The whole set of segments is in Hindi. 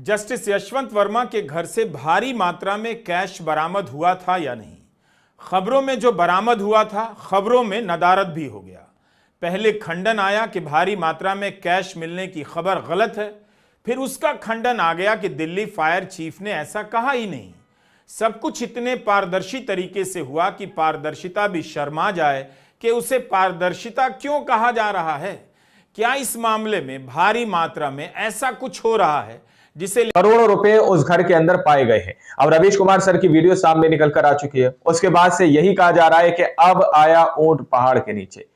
जस्टिस यशवंत वर्मा के घर से भारी मात्रा में कैश बरामद हुआ था या नहीं? खबरों में जो बरामद हुआ था, खबरों में नदारद भी हो गया। पहले खंडन आया कि भारी मात्रा में कैश मिलने की खबर गलत है, फिर उसका खंडन आ गया कि दिल्ली फायर चीफ ने ऐसा कहा ही नहीं। सब कुछ इतने पारदर्शी तरीके से हुआ कि पारदर्शिता भी शर्मा जाए कि उसे पारदर्शिता क्यों कहा जा रहा है। क्या इस मामले में भारी मात्रा में ऐसा कुछ हो रहा है जिसे करोड़ों रुपए उस घर के अंदर पाए गए हैं? अब रवीश कुमार सर की वीडियो सामने निकल कर आ चुकी है। उसके बाद से यही कहा जा रहा है कि अब आया ऊंट पहाड़ के नीचे।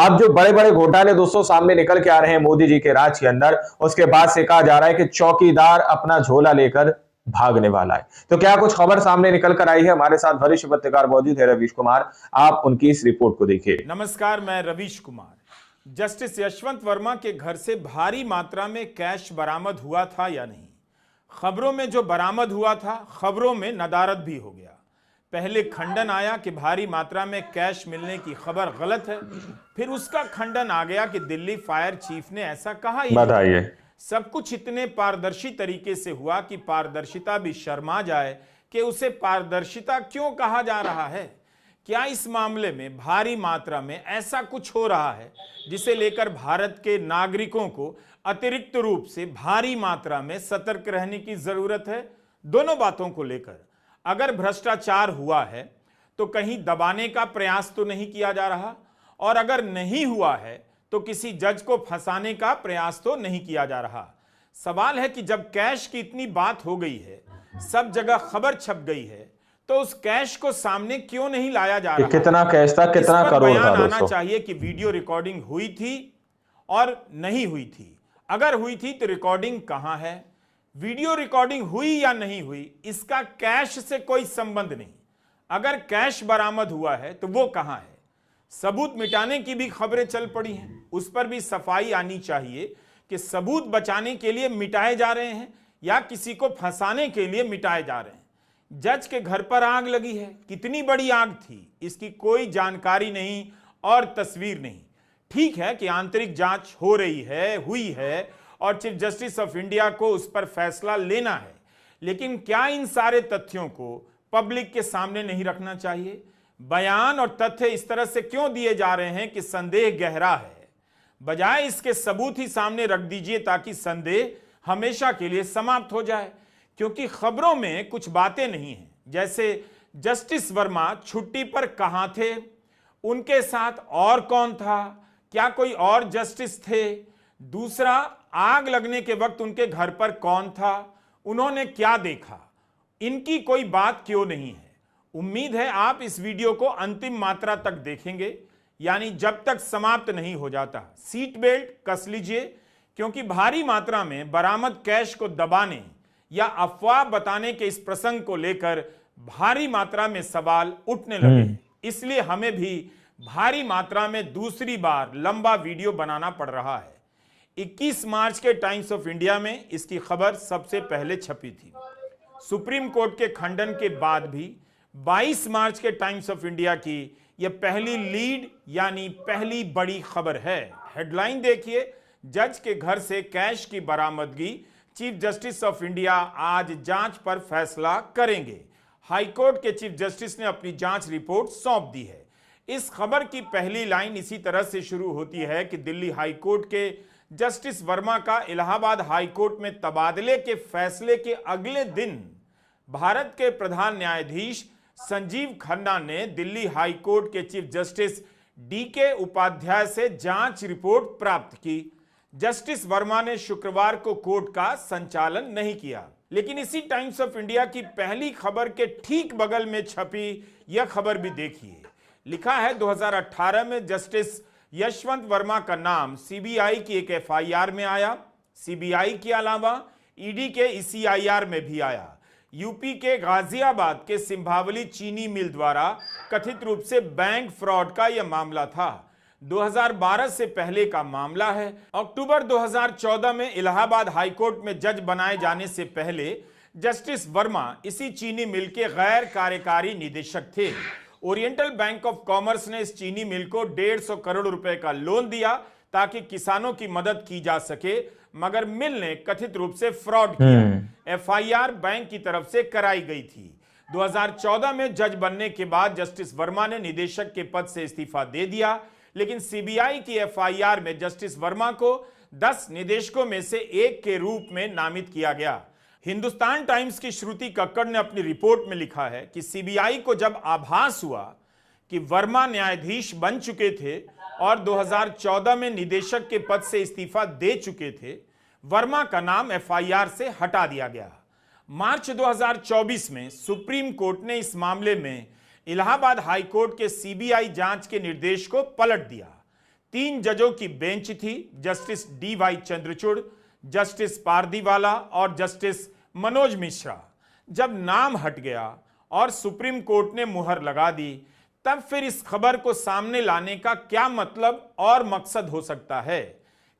अब जो बड़े बड़े घोटाले दोस्तों सामने निकल के आ रहे हैं मोदी जी के राज के अंदर, उसके बाद से कहा जा रहा है कि चौकीदार अपना झोला लेकर भागने वाला है। तो क्या कुछ खबर सामने निकल कर आई है? हमारे साथ वरिष्ठ पत्रकार मौजूद है रवीश कुमार, आप उनकी इस रिपोर्ट को देखिए। नमस्कार, मैं रवीश कुमार। जस्टिस यशवंत वर्मा के घर से भारी मात्रा में कैश बरामद हुआ था या नहीं? खबरों में जो बरामद हुआ था, खबरों में नदारद भी हो गया। पहले खंडन आया कि भारी मात्रा में कैश मिलने की खबर गलत है, फिर उसका खंडन आ गया कि दिल्ली फायर चीफ ने ऐसा कहा ही नहीं। सब कुछ इतने पारदर्शी तरीके से हुआ कि पारदर्शिता भी शर्मा जाए कि उसे पारदर्शिता क्यों कहा जा रहा है। क्या इस मामले में भारी मात्रा में ऐसा कुछ हो रहा है जिसे लेकर भारत के नागरिकों को अतिरिक्त रूप से भारी मात्रा में सतर्क रहने की जरूरत है? दोनों बातों को लेकर, अगर भ्रष्टाचार हुआ है तो कहीं दबाने का प्रयास तो नहीं किया जा रहा, और अगर नहीं हुआ है तो किसी जज को फंसाने का प्रयास तो नहीं किया जा रहा। सवाल है कि जब कैश की इतनी बात हो गई है, सब जगह खबर छप गई है, तो उस कैश को सामने क्यों नहीं लाया जा रहा? कितना कैश था, कितना करोड़ था? आना चाहिए कि वीडियो रिकॉर्डिंग हुई थी और नहीं हुई थी। अगर हुई थी तो रिकॉर्डिंग कहां है? वीडियो रिकॉर्डिंग हुई या नहीं हुई, इसका कैश से कोई संबंध नहीं। अगर कैश बरामद हुआ है तो वो कहां है? सबूत मिटाने की भी खबरें चल पड़ी हैं, उस पर भी सफाई आनी चाहिए कि सबूत बचाने के लिए मिटाए जा रहे हैं या किसी को फंसाने के लिए मिटाए जा रहे हैं। जज के घर पर आग लगी है, कितनी बड़ी आग थी इसकी कोई जानकारी नहीं और तस्वीर नहीं। ठीक है कि आंतरिक जांच हो रही है, हुई है, और चीफ जस्टिस ऑफ इंडिया को उस पर फैसला लेना है, लेकिन क्या इन सारे तथ्यों को पब्लिक के सामने नहीं रखना चाहिए? बयान और तथ्य इस तरह से क्यों दिए जा रहे हैं कि संदेह गहरा है? बजाय इसके सबूत ही सामने रख दीजिए ताकि संदेह हमेशा के लिए समाप्त हो जाए। क्योंकि खबरों में कुछ बातें नहीं हैं, जैसे जस्टिस वर्मा छुट्टी पर कहां थे, उनके साथ और कौन था, क्या कोई और जस्टिस थे, दूसरा आग लगने के वक्त उनके घर पर कौन था, उन्होंने क्या देखा, इनकी कोई बात क्यों नहीं है? उम्मीद है आप इस वीडियो को अंतिम मात्रा तक देखेंगे, यानी जब तक समाप्त नहीं हो जाता। सीट बेल्ट कस लीजिए, क्योंकि भारी मात्रा में बरामद कैश को दबाने या अफवाह बताने के इस प्रसंग को लेकर भारी मात्रा में सवाल उठने लगे। इसलिए हमें भी भारी मात्रा में दूसरी बार लंबा वीडियो बनाना पड़ रहा है। 21 मार्च के टाइम्स ऑफ इंडिया में इसकी खबर सबसे पहले छपी थी। सुप्रीम कोर्ट के खंडन के बाद भी 22 मार्च के टाइम्स ऑफ इंडिया की यह पहली लीड यानी पहली बड़ी खबर है। हेडलाइन देखिए, जज के घर से कैश की बरामदगी, चीफ जस्टिस ऑफ इंडिया आज जांच पर फैसला करेंगे। हाईकोर्ट के चीफ जस्टिस ने अपनी जांच रिपोर्ट सौंप दी है। इस खबर की पहली लाइन इसी तरह से शुरू होती है कि दिल्ली हाईकोर्ट के जस्टिस वर्मा का इलाहाबाद हाईकोर्ट में तबादले के फैसले के अगले दिन भारत के प्रधान न्यायाधीश संजीव खन्ना ने दिल्ली हाईकोर्ट के चीफ जस्टिस DK उपाध्याय से जांच रिपोर्ट प्राप्त की। जस्टिस वर्मा ने शुक्रवार को कोर्ट का संचालन नहीं किया, लेकिन इसी टाइम्स ऑफ इंडिया की पहली खबर के ठीक बगल में छपी यह खबर भी देखिए। लिखा है 2018 में जस्टिस यशवंत वर्मा का नाम CBI की एक FIR में आया। CBI के अलावा ED के ECIR में भी आया। यूपी के गाजियाबाद के सिंभावली चीनी मिल द्वारा कथित रूप से बैंक फ्रॉड का यह मामला था। 2012 से पहले का मामला है। अक्टूबर 2014 में इलाहाबाद हाईकोर्ट में जज बनाए जाने से पहले जस्टिस वर्मा इसी चीनी मिल के गैर कार्यकारी निदेशक थे। ओरिएंटल बैंक ऑफ कॉमर्स ने इस चीनी मिल को 150 करोड़ रुपए का लोन दिया, ताकि किसानों की मदद की जा सके, मगर मिल ने कथित रूप से फ्रॉड किया। एफआईआर बैंक की तरफ से कराई गई थी। 2014 में जज बनने के बाद जस्टिस वर्मा ने निदेशक के पद से इस्तीफा दे दिया, लेकिन सीबीआई की एफआईआर में जस्टिस वर्मा को 10 निदेशकों में से एक के रूप में नामित किया गया। हिंदुस्तान टाइम्स की श्रुति कक्कड़ ने अपनी रिपोर्ट में लिखा है कि सीबीआई को जब आभास हुआ कि वर्मा न्यायाधीश बन चुके थे और 2014 में निदेशक के पद से इस्तीफा दे चुके थे, वर्मा का नाम एफआईआर से हटा दिया गया। मार्च 2024 में सुप्रीम कोर्ट ने इस मामले में इलाहाबाद हाई कोर्ट के सीबीआई जांच के निर्देश को पलट दिया। 3 जजों की बेंच थी, justice DY Chandrachud, justice Pardiwala और जस्टिस मनोज मिश्रा। जब नाम हट गया और सुप्रीम कोर्ट ने मुहर लगा दी, तब फिर इस खबर को सामने लाने का क्या मतलब और मकसद हो सकता है?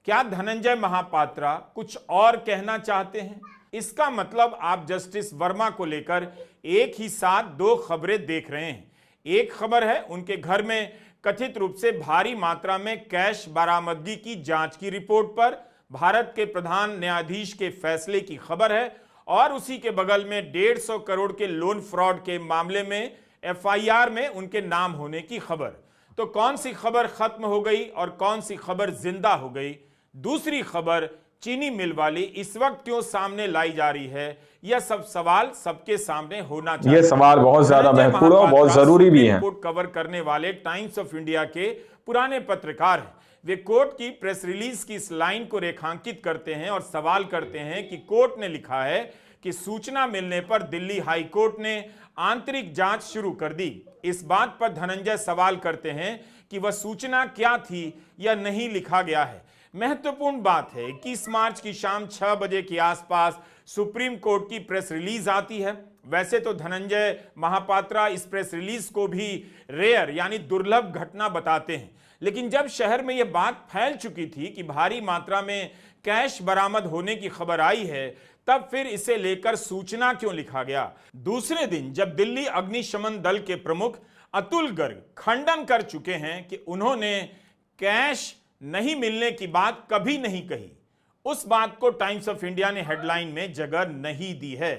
क्या धनंजय महापात्रा कुछ और कहना चाहते हैं? इसका मतलब आप जस्टिस वर्मा को लेकर एक ही साथ 2 खबरें देख रहे हैं। एक खबर है उनके घर में कथित रूप से भारी मात्रा में कैश बरामदगी की जांच की रिपोर्ट पर भारत के प्रधान न्यायाधीश के फैसले की खबर है, और उसी के बगल में 150 करोड़ के लोन फ्रॉड के मामले में एफआईआर में उनके नाम होने की खबर। तो कौन सी खबर खत्म हो गई और कौन सी खबर जिंदा हो गई? दूसरी खबर चीनी मिल वाली इस वक्त क्यों सामने लाई जा रही है? यह सब सवाल सबके सामने होना चाहिए। ये सवाल बहुत ज्यादा महत्वपूर्ण और बहुत जरूरी भी है। रिपोर्ट कवर करने वाले टाइम्स ऑफ इंडिया के पुराने पत्रकार हैं। वे कोर्ट की प्रेस रिलीज की इस लाइन को रेखांकित करते हैं और सवाल करते हैं कि कोर्ट ने लिखा है कि सूचना मिलने पर दिल्ली हाई कोर्ट ने आंतरिक जांच शुरू कर दी। इस बात पर धनंजय सवाल करते हैं कि वह सूचना क्या थी या नहीं लिखा गया है। महत्वपूर्ण बात है 21 मार्च की शाम 6 बजे के आसपास सुप्रीम कोर्ट की प्रेस रिलीज आती है। वैसे तो धनंजय महापात्रा इस प्रेस रिलीज को भी रेयर यानी दुर्लभ घटना बताते हैं, लेकिन जब शहर में यह बात फैल चुकी थी कि भारी मात्रा में कैश बरामद होने की खबर आई है, तब फिर इसे लेकर सूचना क्यों लिखा गया? दूसरे दिन जब दिल्ली अग्निशमन दल के प्रमुख अतुल गर्ग खंडन कर चुके हैं कि उन्होंने कैश नहीं मिलने की बात कभी नहीं कही, उस बात को टाइम्स ऑफ इंडिया ने हेडलाइन में जगह नहीं दी है।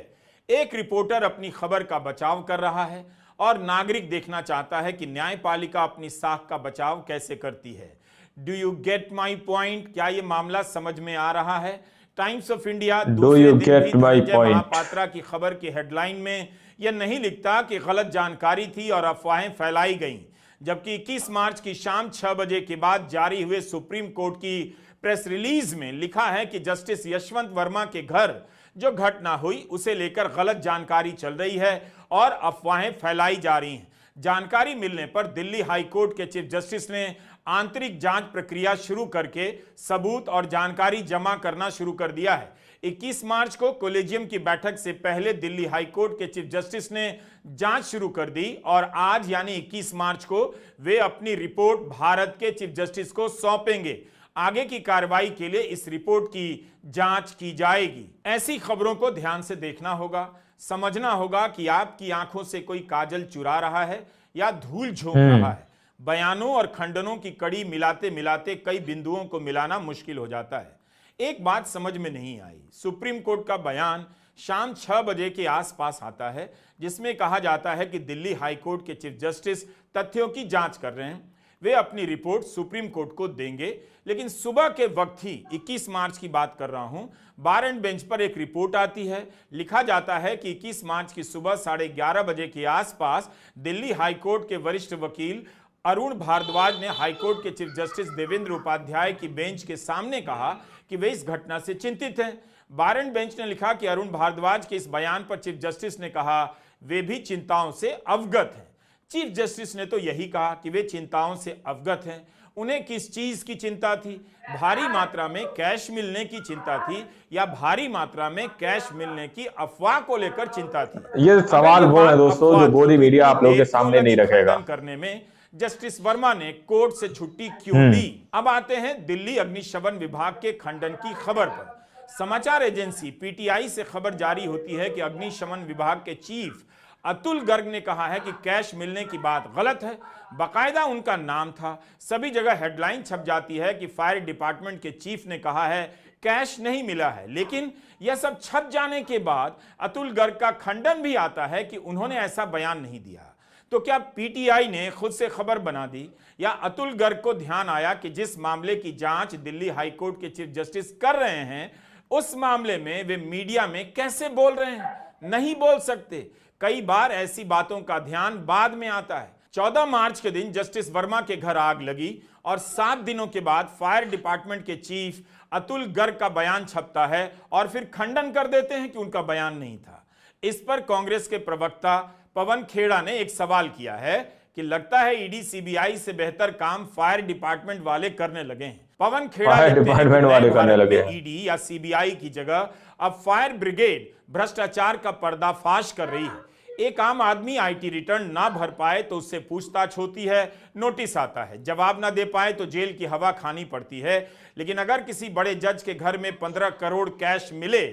एक रिपोर्टर अपनी खबर का बचाव कर रहा है और नागरिक देखना चाहता है कि न्यायपालिका अपनी साख का बचाव कैसे करती है। Do you get my point? क्या यह मामला समझ में आ रहा है? टाइम्स ऑफ इंडिया दूसरे दिन भी धनंजय महापात्रा की खबर की हेडलाइन में यह नहीं लिखता कि गलत जानकारी थी और अफवाहें फैलाई गईं, जबकि 21 मार्च की शाम 6 बजे के बाद जारी हुए सुप्रीम कोर्ट की प्रेस रिलीज में लिखा है कि जस्टिस यशवंत वर्मा के घर जो घटना हुई उसे लेकर गलत जानकारी चल रही है और अफवाहें फैलाई जा रही हैं। जानकारी मिलने पर दिल्ली हाई कोर्ट के चीफ जस्टिस ने आंतरिक जांच प्रक्रिया शुरू करके सबूत और जानकारी जमा करना शुरू कर दिया है। 21 मार्च को कोलेजियम की बैठक से पहले दिल्ली हाई कोर्ट के चीफ जस्टिस ने जांच शुरू कर दी और आज यानी 21 मार्च को वे अपनी रिपोर्ट भारत के चीफ जस्टिस को सौंपेंगे। आगे की कार्रवाई के लिए इस रिपोर्ट की जांच की जाएगी। ऐसी खबरों को ध्यान से देखना होगा, समझना होगा कि आपकी आंखों से कोई काजल चुरा रहा है या धूल झोंक रहा है। बयानों और खंडनों की कड़ी मिलाते मिलाते कई बिंदुओं को मिलाना मुश्किल हो जाता है। एक बात समझ में नहीं आई, सुप्रीम कोर्ट का बयान शाम 6 बजे के आसपास आता है, जिसमें कहा जाता है कि दिल्ली हाई कोर्ट के चीफ जस्टिस तथ्यों की जांच कर रहे हैं, वे अपनी रिपोर्ट सुप्रीम कोर्ट को देंगे। लेकिन सुबह के वक्त ही 21 मार्च की बात कर रहा हूं, बार एंड बेंच पर एक रिपोर्ट आती है। लिखा जाता है कि 21 मार्च की सुबह 11:30 बजे के आसपास दिल्ली हाई कोर्ट के वरिष्ठ वकील अरुण भारद्वाज ने हाईकोर्ट के चीफ जस्टिस देवेंद्र उपाध्याय की बेंच के सामने कहा कि वे इस घटना से चिंतित हैं। बार एंड बेंच ने लिखा कि अरुण भारद्वाज के इस बयान पर चीफ जस्टिस ने कहा वे भी चिंताओं से अवगत हैं। चीफ जस्टिस ने तो यही कहा कि वे चिंताओं से अवगत हैं। उन्हें किस चीज की चिंता थी? भारी मात्रा में कैश मिलने की चिंता थी या भारी मात्रा में कैश मिलने की अफवाह को लेकर चिंता थी? ये सवाल वो है दोस्तों जो गोदी मीडिया आप लोगों के सामने नहीं रखेगा। करने में जस्टिस वर्मा ने कोर्ट से छुट्टी क्यों ली? अब आते हैं दिल्ली अग्निशमन विभाग के खंडन की खबर पर। समाचार एजेंसी पीटीआई से खबर जारी होती है कि अग्निशमन विभाग के चीफ अतुल गर्ग ने कहा है कि कैश मिलने की बात गलत है। बाकायदा उनका नाम था, सभी जगह हेडलाइन छप जाती है कि फायर डिपार्टमेंट के चीफ ने कहा है कैश नहीं मिला है। लेकिन यह सब छप जाने के बाद अतुल गर्ग का खंडन भी आता है कि उन्होंने ऐसा बयान नहीं दिया। तो क्या पीटीआई ने खुद से खबर बना दी, या अतुल गर्ग को ध्यान आया कि जिस मामले की जांच दिल्ली हाईकोर्ट के चीफ जस्टिस कर रहे हैं उस मामले में वे मीडिया में कैसे बोल रहे हैं? नहीं बोल सकते। कई बार ऐसी बातों का ध्यान बाद में आता है। 14 मार्च के दिन जस्टिस वर्मा के घर आग लगी और 7 दिनों के बाद फायर डिपार्टमेंट के चीफ अतुल गर्ग का बयान छपता है और फिर खंडन कर देते हैं कि उनका बयान नहीं था। इस पर कांग्रेस के प्रवक्ता पवन खेड़ा ने एक सवाल किया है कि लगता है ईडी सीबीआई से बेहतर काम फायर डिपार्टमेंट वाले करने लगे हैं। पवन खेड़ा डिपार्टमेंट वाले करने लगे हैं। ईडी या सीबीआई की जगह अब फायर ब्रिगेड भ्रष्टाचार का पर्दाफाश कर रही है। एक आम आदमी आईटी रिटर्न ना भर पाए तो उससे पूछताछ होती है, नोटिस आता है, जवाब ना दे पाए तो जेल की हवा खानी पड़ती है। लेकिन अगर किसी बड़े जज के घर में 15 करोड़ कैश मिले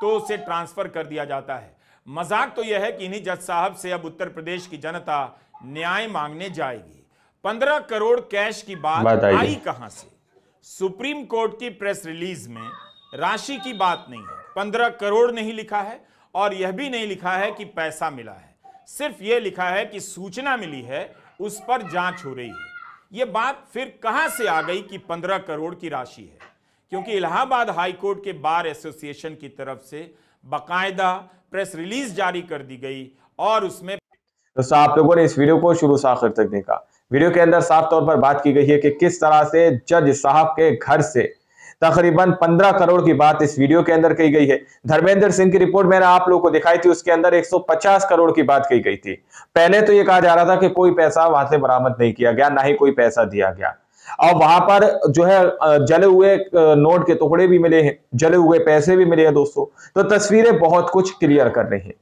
तो उसे ट्रांसफर कर दिया जाता है। मजाक तो यह है कि इन्हीं जज साहब से अब उत्तर प्रदेश की जनता न्याय मांगने जाएगी। 15 करोड़ कैश की बात आई कहां से? सुप्रीम कोर्ट की प्रेस रिलीज में राशि की बात नहीं है, 15 करोड़ नहीं लिखा है और यह भी नहीं लिखा है कि पैसा मिला है। सिर्फ यह लिखा है कि सूचना मिली है, उस पर जांच हो रही है। यह बात फिर कहां से आ गई कि 15 करोड़ की राशि है? क्योंकि इलाहाबाद हाई कोर्ट के बार एसोसिएशन की तरफ से बाकायदा प्रेस रिलीज जारी कर दी गई और उसमें तो आप लोगों ने इस वीडियो को शुरू से आखिर तक देखा। वीडियो के अंदर साफ तौर पर बात की गई है कि किस तरह से जज साहब के घर से तकरीबन 15 करोड़ की बात इस वीडियो के अंदर कही गई है। धर्मेंद्र सिंह की रिपोर्ट मैंने आप लोगों को दिखाई थी, उसके अंदर 150 करोड़ की बात कही गई थी। पहले तो यह कहा जा रहा था कि कोई पैसा वहां से बरामद नहीं किया गया, ना ही कोई पैसा दिया गया। और वहां पर जो है जले हुए नोट के टुकड़े भी मिले हैं, जले हुए पैसे भी मिले हैं दोस्तों। तो तस्वीरें बहुत कुछ क्लियर कर रही हैं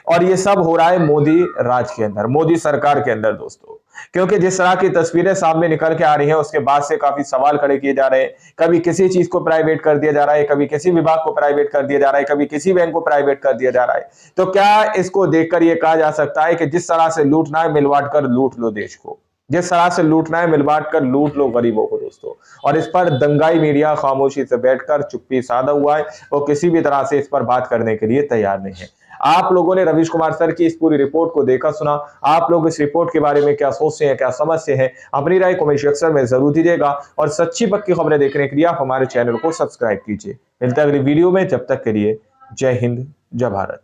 और ये सब हो रहा है मोदी राज के अंदर, मोदी सरकार के अंदर दोस्तों। क्योंकि जिस तरह की तस्वीरें सामने निकल के आ रही हैं उसके बाद से काफी सवाल खड़े किए जा रहे हैं। कभी किसी चीज को प्राइवेट कर दिया जा रहा है, कभी किसी विभाग को प्राइवेट कर दिया जा रहा है, कभी किसी बैंक को प्राइवेट कर दिया जा रहा है। तो क्या इसको देखकर यह कहा जा सकता है कि जिस तरह से लूटना है मिल बांट कर लूट लो देश को, जिस तरह से लूटना है मिल बांट कर लूट लो गरीबों को दोस्तों। और इस पर दंगाई मीडिया खामोशी से बैठकर चुप्पी साधा हुआ है, वो किसी भी तरह से इस पर बात करने के लिए तैयार नहीं है। आप लोगों ने रवीश कुमार सर की इस पूरी रिपोर्ट को देखा सुना, आप लोग इस रिपोर्ट के बारे में क्या सोचते हैं, क्या समझते हैं, अपनी राय कमेंट सेक्शन में जरूर दीजिएगा। और सच्ची पक्की खबरें देखने के लिए आप हमारे चैनल को सब्सक्राइब कीजिए। मिलते हैं अगली वीडियो में, जब तक के लिए जय हिंद, जय भारत।